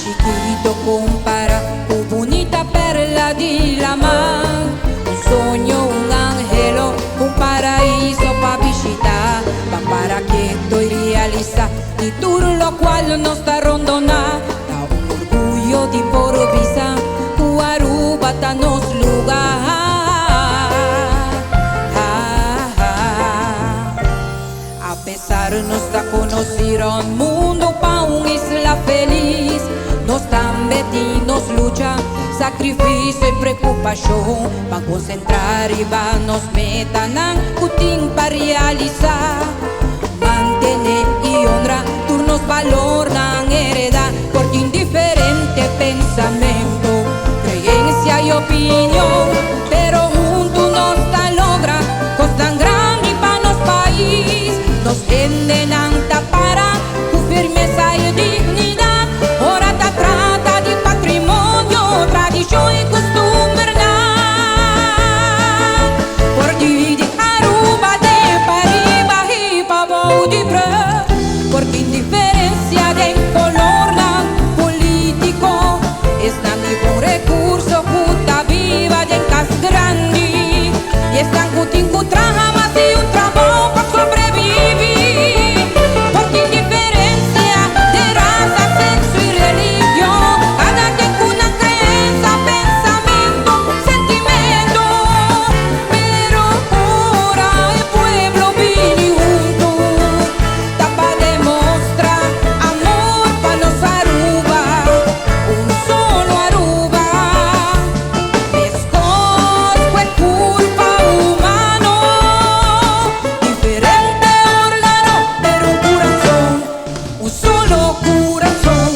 chiquito compara tu bonita perla di la mar. Un sogno, un angelo, un paraíso pa' visitar. Ma para que estoy realiza y tú lo cual no está rondona. Da un orgullo de por visa, tu Aruba ta nos lugar. A pesar nos da conocer un mundo pa' un isla feliz. Nos dan vecinos lucha, sacrificio y preocupación. Pa' concentrar y va nos metan a Putin pa' realizar. Mantener y honrar, turnos valoran heredar. Porque indiferente pensamiento, creencia y opinión, pero juntos nos da logra cosas tan grandes pa' nos país. Nos endenan para tu firmeza y dignidad. Ahora te trata de patrimonio, tradición y costumbre. Por dividir Aruba de pariba y pavo de pre. Porque indiferencia de color político es un recurso puta viva de casa grande. Y están cutinco traja más y un trabajo para sobrevivir. Porque indiferencia de raza, sexo y religión, cada quien con una creencia, pensamiento, sentimiento. Pero ahora el pueblo viene junto, tapa demostrar amor para los Aruba, un solo Aruba. Pescos fue culpa humano, diferente Orlando, pero un corazón, un solo corazón.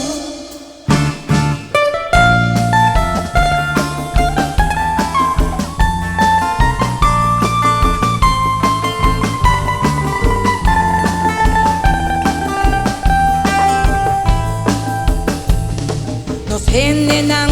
Nos envenenan